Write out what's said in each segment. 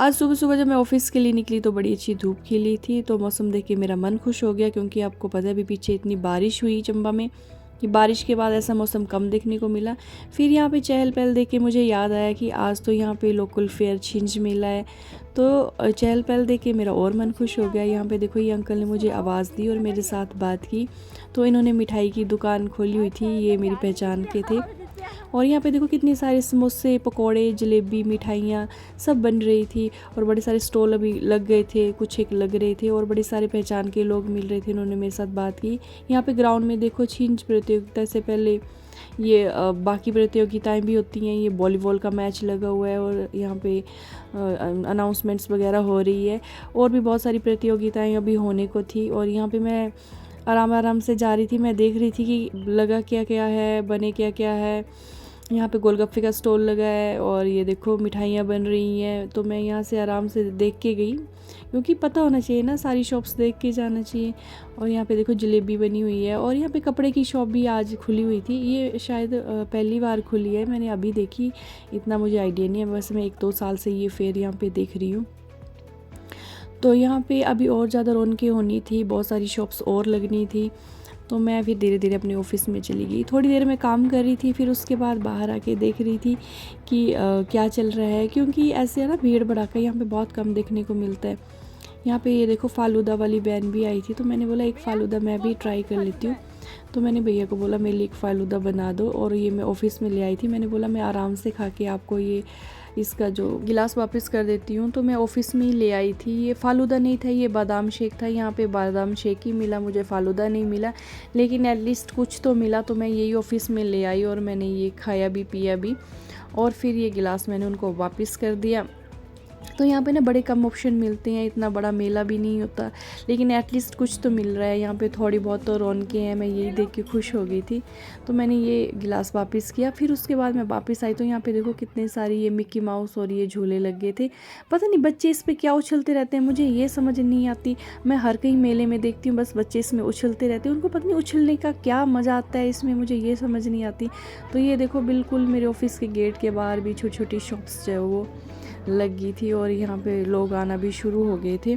आज सुबह-सुबह जब मैं ऑफ़िस के लिए निकली तो बड़ी अच्छी धूप खिली थी, तो मौसम देख के मेरा मन खुश हो गया क्योंकि आपको पता है अभी पीछे इतनी बारिश हुई चंबा में कि बारिश के बाद ऐसा मौसम कम देखने को मिला। फिर यहाँ पे चहल-पहल देख के मुझे याद आया कि आज तो यहाँ पे लोकल फेयर छिंज मेला है, तो चहल-पहल देख के मेरा और मन खुश हो गया। यहाँ पे देखो ये अंकल ने मुझे आवाज़ दी और मेरे साथ बात की, तो इन्होंने मिठाई की दुकान खोली हुई थी, ये मेरी पहचान के थे। और यहाँ पे देखो कितने सारे समोसे, पकोड़े, जलेबी, मिठाइयाँ सब बन रही थी और बड़े सारे स्टॉल अभी लग गए थे, कुछ एक लग रहे थे और बड़े सारे पहचान के लोग मिल रहे थे, उन्होंने मेरे साथ बात की। यहाँ पे ग्राउंड में देखो छिंज प्रतियोगिता से पहले ये बाकी प्रतियोगिताएं भी होती हैं, ये वॉलीबॉल का मैच लगा हुआ है और यहाँ पे अनाउंसमेंट्स वगैरह हो रही है और भी बहुत सारी प्रतियोगिताएं अभी होने को थी। और यहाँ पे मैं आराम आराम से जा रही थी, मैं देख रही थी कि लगा क्या क्या है, बने क्या क्या है। यहाँ पे गोलगप्पे का स्टॉल लगा है और ये देखो मिठाइयाँ बन रही हैं, तो मैं यहाँ से आराम से देख के गई क्योंकि पता होना चाहिए ना, सारी शॉप्स देख के जाना चाहिए। और यहाँ पे देखो जलेबी बनी हुई है और यहाँ पे कपड़े की शॉप भी आज खुली हुई थी, ये शायद पहली बार खुली है, मैंने अभी देखी, इतना मुझे आइडिया नहीं है, बस मैं 1-2 साल से ये फेयर यहाँ पे देख रही हूँ। तो यहाँ पे अभी और ज़्यादा रौनकें होनी थी, बहुत सारी शॉप्स और लगनी थी, तो मैं फिर धीरे धीरे अपने ऑफ़िस में चली गई। थोड़ी देर मैं काम कर रही थी, फिर उसके बाद बाहर आके देख रही थी कि क्या चल रहा है, क्योंकि ऐसे है ना भीड़ भड़ाका यहाँ पे बहुत कम देखने को मिलता है। यहाँ पे ये देखो फ़ालूदा वाली वैन भी आई थी, तो मैंने बोला एक फ़ालूदा मैं भी ट्राई कर लेती हूँ। तो मैंने भैया को बोला मेरे लिए एक फ़ालूदा बना दो और ये मैं ऑफ़िस में ले आई थी। मैंने बोला मैं आराम से खा के आपको ये इसका जो गिलास वापस कर देती हूँ, तो मैं ऑफ़िस में ही ले आई थी। ये फ़ालूदा नहीं था, ये बादाम शेक था। यहाँ पे बादाम शेक ही मिला, मुझे फ़ालूदा नहीं मिला, लेकिन एटलीस्ट कुछ तो मिला, तो मैं यही ऑफ़िस में ले आई और मैंने ये खाया भी पिया भी और फिर ये गिलास मैंने उनको वापस कर दिया। तो यहाँ पे ना बड़े कम ऑप्शन मिलते हैं, इतना बड़ा मेला भी नहीं होता, लेकिन एटलीस्ट कुछ तो मिल रहा है यहाँ पे, थोड़ी बहुत तो रौनकें हैं, मैं यही देख के खुश हो गई थी। तो मैंने ये गिलास वापस किया, फिर उसके बाद मैं वापस आई तो यहाँ पे देखो कितने सारी ये मिक्की माउस और ये झूले लग गए थे। पता नहीं बच्चे इस पर क्या उछलते रहते हैं, मुझे ये समझ नहीं आती। मैं हर कहीं मेले में देखती हूँ बस बच्चे इसमें उछलते रहते हैं, उनको पता नहीं उछलने का क्या मज़ा आता है इसमें, मुझे ये समझ नहीं आती। तो ये देखो बिल्कुल मेरे ऑफिस के गेट के बाहर भी छोटी छोटी शॉप्स जो है वो लगी थी और यहाँ पे लोग आना भी शुरू हो गए थे।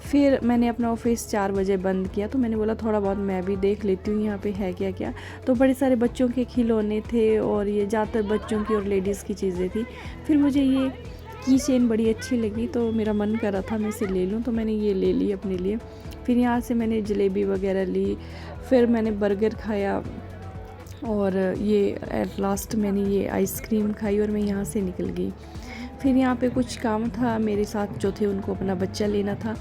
फिर मैंने अपना ऑफिस 4 बजे बंद किया, तो मैंने बोला थोड़ा बहुत मैं भी देख लेती हूँ यहाँ पे है क्या क्या। तो बड़े सारे बच्चों के खिलौने थे और ये ज़्यादातर बच्चों की और लेडीज़ की चीज़ें थी। फिर मुझे ये की चेन बड़ी अच्छी लगी, तो मेरा मन कर रहा था मैं इसे ले लूँ, तो मैंने ये ले ली अपने लिए। फिर यहाँ से मैंने जलेबी वगैरह ली, फिर मैंने बर्गर खाया और ये एट लास्ट मैंने ये आइसक्रीम खाई और मैं यहाँ से निकल गई। फिर यहाँ पे कुछ काम था, मेरे साथ जो थे उनको अपना बच्चा लेना था,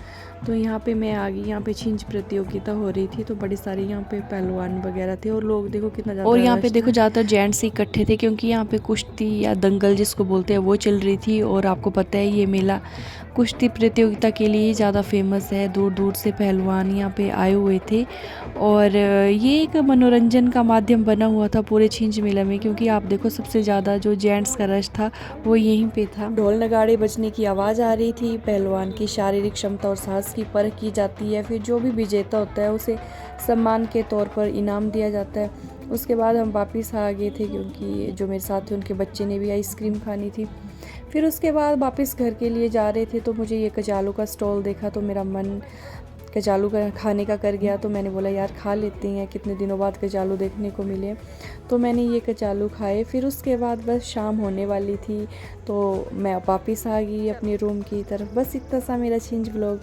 तो यहाँ पे मैं आ गई। यहाँ पे छिंज प्रतियोगिता हो रही थी, तो बड़े सारे यहाँ पे पहलवान वगैरह थे और लोग देखो कितना ज़्यादा, और यहाँ पे देखो ज़्यादातर जेंट्स ही इकट्ठे थे क्योंकि यहाँ पे कुश्ती या दंगल जिसको बोलते हैं वो चल रही थी। और आपको पता है ये मेला कुश्ती प्रतियोगिता के लिए ज़्यादा फेमस है, दूर दूर से पहलवान यहाँ पे आए हुए थे और ये एक मनोरंजन का माध्यम बना हुआ था पूरे छिंज मेला में, क्योंकि आप देखो सबसे ज़्यादा जो जेंट्स का रश था वो यहीं पे था। ढोल नगाड़े बजने की आवाज़ आ रही थी, पहलवान की शारीरिक क्षमता और साहस की परख की जाती है, फिर जो भी विजेता होता है उसे सम्मान के तौर पर इनाम दिया जाता है। उसके बाद हम वापस आ गए थे क्योंकि जो मेरे साथ थे उनके बच्चे ने भी आइसक्रीम खानी थी। फिर उसके बाद वापस घर के लिए जा रहे थे, तो मुझे ये कचालू का स्टॉल देखा, तो मेरा मन कचालू का खाने का कर गया। तो मैंने बोला यार खा लेते हैं, कितने दिनों बाद कचालू देखने को मिले। तो मैंने ये कचालू खाए। फिर उसके बाद बस शाम होने वाली थी, तो मैं वापस आ गई अपने रूम की तरफ। बस इतना सा मेरा छिंज व्लॉग।